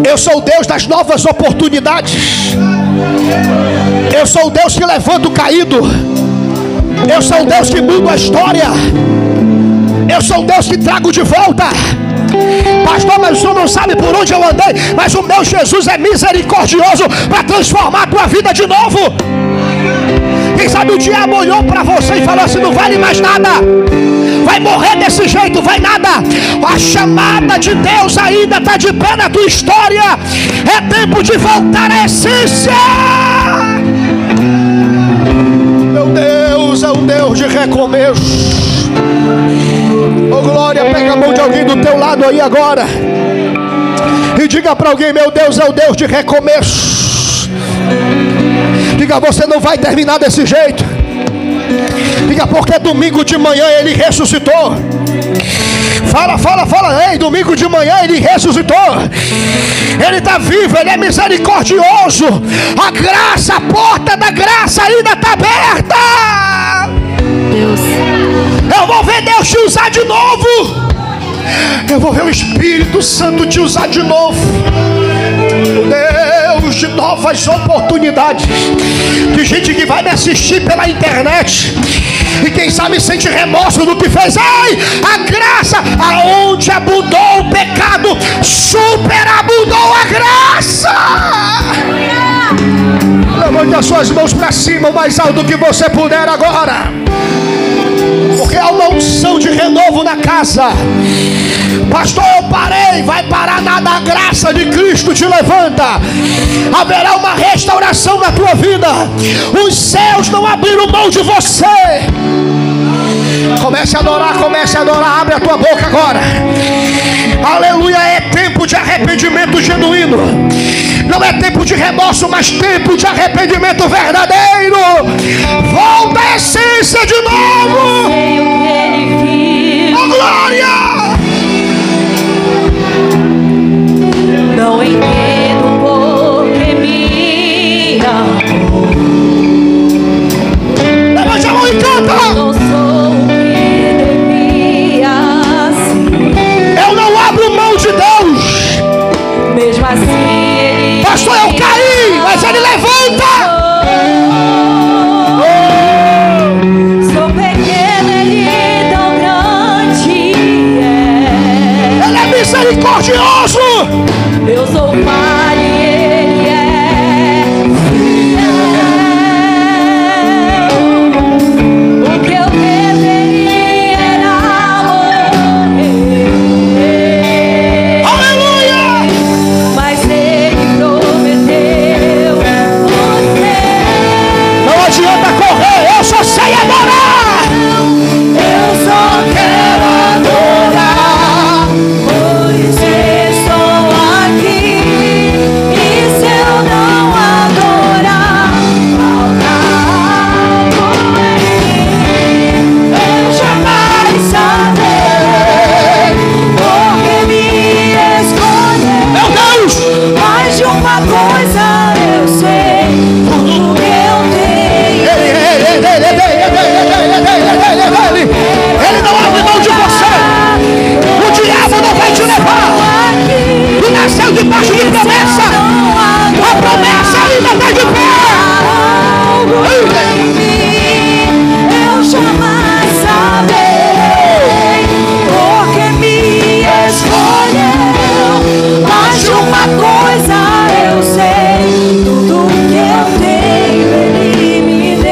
Eu sou o Deus das novas oportunidades. Eu sou o Deus que levanta o caído. Eu sou o Deus que muda a história. Eu sou o Deus que trago de volta. Pastor, mas o senhor não sabe por onde eu andei. Mas o meu Jesus é misericordioso para transformar a tua vida de novo. Quem sabe o diabo olhou para você e falou assim: não vale mais nada, vai morrer desse jeito, vai nada. A chamada de Deus ainda está de pé na tua história. É tempo de voltar à essência. Meu Deus é um Deus de recomeço. Oh glória, pega a mão de alguém do teu lado aí agora e diga para alguém: meu Deus é o Deus de recomeço. Diga: você não vai terminar desse jeito. Diga: porque domingo de manhã ele ressuscitou. Fala. Ei, domingo de manhã ele ressuscitou. Ele está vivo, ele é misericordioso. A graça, a porta da graça ainda está aberta. Deus, eu vou ver Deus te usar de novo. Eu vou ver o Espírito Santo te usar de novo. Deus de novas oportunidades. De gente que vai me assistir pela internet e quem sabe sente remorso do que fez. Ai, a graça, aonde abundou o pecado, superabundou a graça. Levante as suas mãos para cima, o mais alto que você puder agora. Porque há uma unção de renovo na casa. Pastor, eu parei. Vai parar nada, a graça de Cristo te levanta. Haverá uma restauração na tua vida. Os céus não abriram mão de você. Comece a adorar, abre a tua boca agora. Aleluia, é tempo de arrependimento genuíno. Não é tempo de remorso, mas tempo de arrependimento verdadeiro. Volta a essência de novo. Oh, glória! Não entendo porque me amou. Levante a mão e canta. Não sou o que devia ser. Eu não abro mão de Deus. Mesmo assim ele... Pastor, eu caí, mas ele levanta. Sou pequeno, ele tão grande é. Ele é misericordioso. Eu sou falho e ele é fiel. O que eu deveria era morrer. Aleluia! Mas ele prometeu você. Não adianta correr, eu só sei adorar. Eu só quero adorar. Por isso estou aqui. E se eu não adorar, falta algo em mim. Eu jamais saberei porque me escolheu. Meu Deus! Mais de uma coisa eu sei, tudo que eu tenho. Ele não abre mão de você. O diabo não vai te levar. Tu nasceu debaixo de promessa. A promessa ainda está de pé. Algo em mim eu jamais saberei, porque me escolheu. Mais de uma coisa eu sei, tudo que eu tenho ele me deu.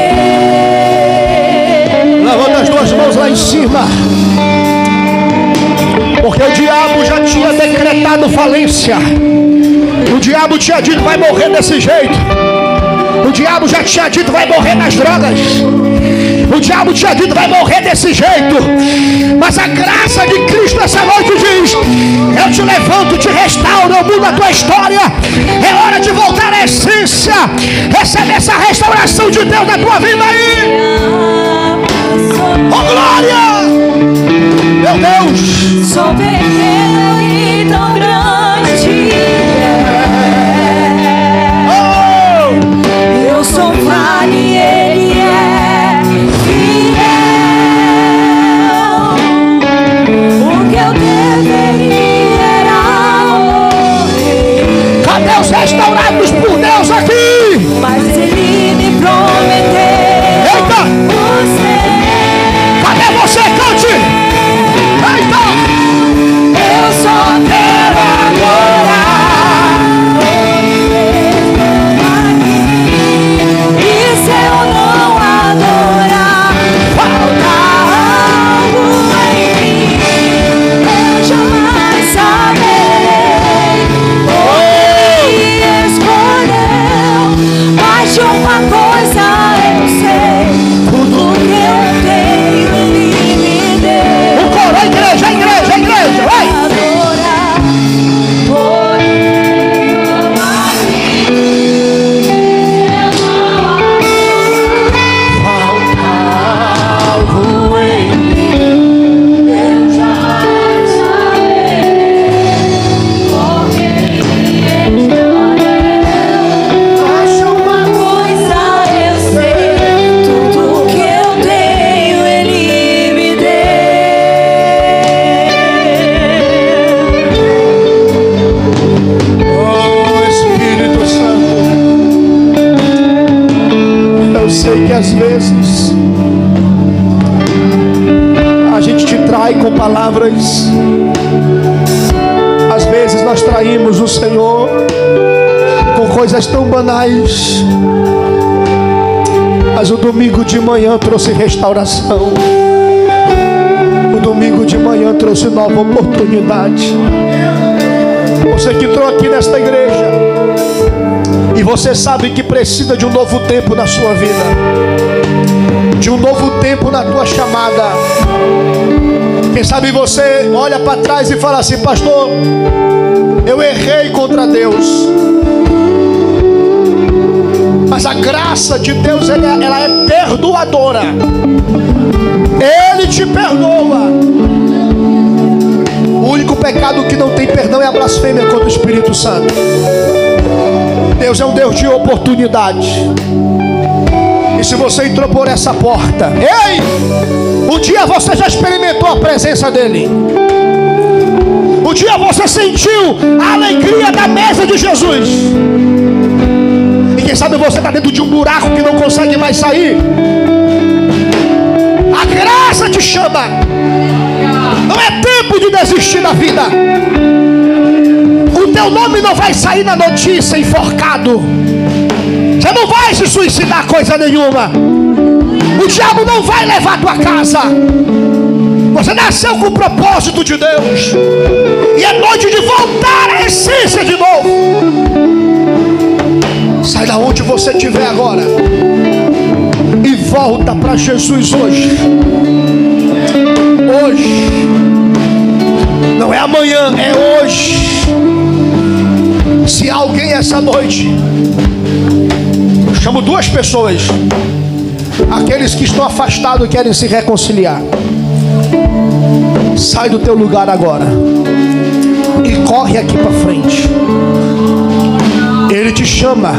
Levanta as duas mãos lá em cima. Porque o diabo já tinha decretado falência. O diabo tinha dito vai morrer desse jeito. O diabo já tinha dito vai morrer nas drogas. O diabo tinha dito vai morrer desse jeito. Mas a graça de Cristo essa noite diz: eu te levanto, te restauro, eu mudo a tua história. É hora de voltar à essência. Recebe essa restauração de Deus na tua vida aí. Oh, glória! Meu Deus! Sou pequeno e tão grande é. Oh! Eu sou falho e ele é fiel. O que eu deveria era morrer. Cadê os restaurados por Deus aqui? Mas ele me prometeu. Eita! Você. Cadê você, cante? Eita! Eu só quero adorar. E se eu não adorar, falta algo em mim. Eu jamais saberei. Me escolheu. Mais de uma coisa eu sei, tudo que eu tenho ele me deu. O coro, a igreja, vai! Adorar, por Algo em mim. eu jamais saberei, porque me escolheu. Acha uma Coisa eu sei, tudo que eu tenho ele me deu. Oh, Espírito Santo, eu sei que às vezes a gente te trai com palavras. Às vezes nós traímos o Senhor com coisas tão banais. Mas o domingo de manhã trouxe restauração. O domingo de manhã trouxe nova oportunidade. Você que entrou aqui nesta igreja e você sabe que precisa de um novo tempo na sua vida, de um novo tempo na tua chamada. Quem sabe você olha para trás e fala assim: pastor, eu errei contra Deus. Mas a graça de Deus, ela é perdoadora. Ele te perdoa. O único pecado que não tem perdão é a blasfêmia contra o Espírito Santo. Deus é um Deus de oportunidade. E se você entrou por essa porta, ei, um dia você já experimentou a presença dele. Um dia você sentiu a alegria da mesa de Jesus. E quem sabe você está dentro de um buraco que não consegue mais sair. A graça te chama. Não é tempo de desistir da vida. O teu nome não vai sair na notícia enforcado. Você não vai se suicidar coisa nenhuma. O diabo não vai levar a tua casa. Você nasceu com o propósito de Deus. E é noite de voltar à essência de novo. Sai da onde você estiver agora e volta para Jesus hoje. Hoje. Não é amanhã, é hoje. Se há alguém essa noite, eu chamo duas pessoas. Aqueles que estão afastados e querem se reconciliar. Sai do teu lugar agora e corre aqui para frente. Ele te chama.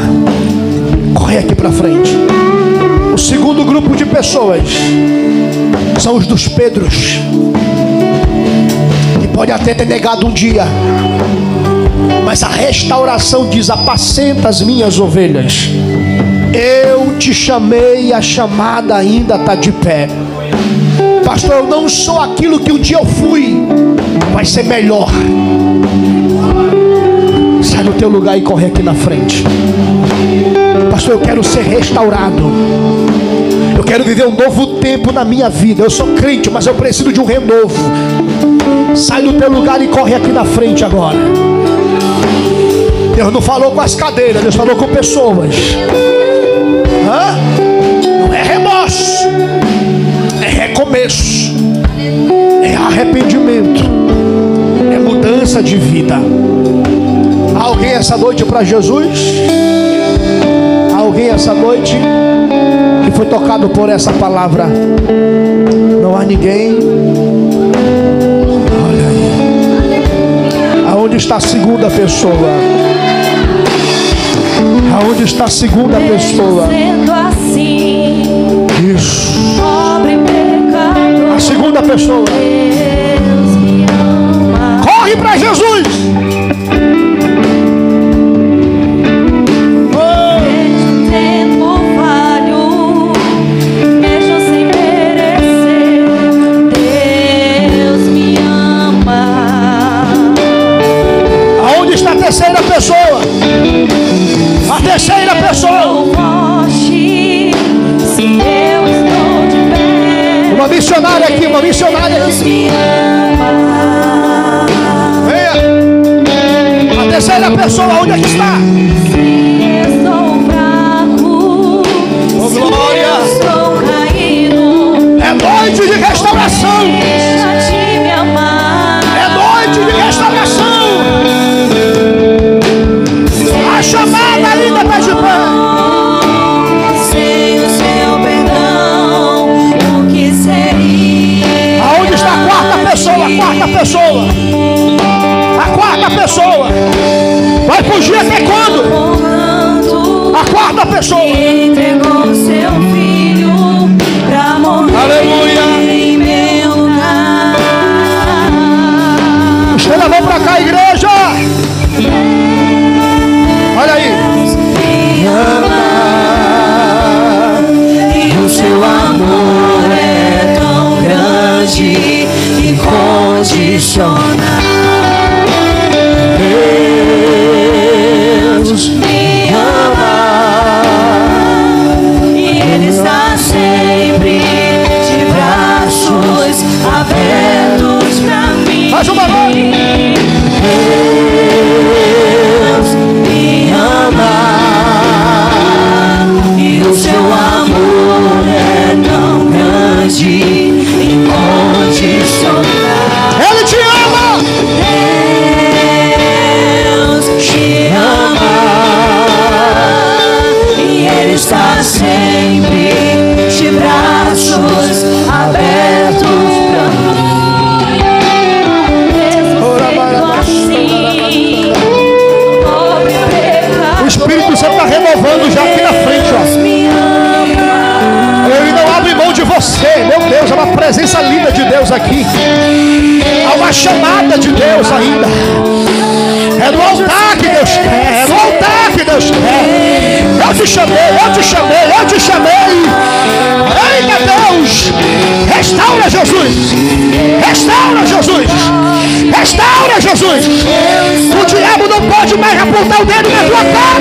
Corre aqui para frente. O segundo grupo de pessoas são os dos Pedros, que pode até ter negado um dia, mas a restauração diz: apacenta as minhas ovelhas. Eu te chamei, a chamada ainda está de pé. Pastor, eu não sou aquilo que um dia eu fui. Vai ser melhor. Sai do teu lugar e corre aqui na frente. Pastor, eu quero ser restaurado. Eu quero viver um novo tempo na minha vida. Eu sou crente, mas eu preciso de um renovo. Sai do teu lugar e corre aqui na frente agora. Deus não falou com as cadeiras, Deus falou com pessoas. Não é remorso, é recomeço, é arrependimento, é mudança de vida. Há alguém essa noite para Jesus? Há alguém essa noite que foi tocado por essa palavra? Não há ninguém? Olha aí. Aonde está a segunda pessoa? Aonde está a segunda pessoa? Isso. A segunda pessoa. Corre para Jesus. Aonde está a terceira pessoa? A terceira pessoa. Uma missionária aqui, uma missionária aqui. Venha. A terceira pessoa, onde é que está? Oh, glória. É noite de restauração. É noite de restauração. A chamada ainda está de pé. Sem o seu perdão, o que seria? Aonde está a quarta pessoa? A quarta pessoa. A quarta pessoa. Vai fugir até quando? A quarta pessoa. Entregou seu filho para morrer. Aleluia. Em meu lugar. Estenda a mão para cá, igreja. Olha aí. Me ama, e o seu amor é tão grande e condicional. Deus me ama e Ele está Faz um barulho. Deus me ama e o seu amor é tão grande, incondicional. Ele te ama. Deus te ama e Ele está sempre de braços abertos pra mim. Assim, o Espírito Santo está renovando já aqui na frente, ó. Ele não abre mão de você. Meu Deus, é uma presença linda de Deus aqui. Há uma chamada de Deus ainda. É no altar que Deus quer. É no altar que Deus quer. Eu te chamei, eu te chamei, eu te chamei. Eita Deus, restaura Jesus. Restaura Jesus. Restaura Jesus. O diabo não pode mais apontar o dedo na tua cara.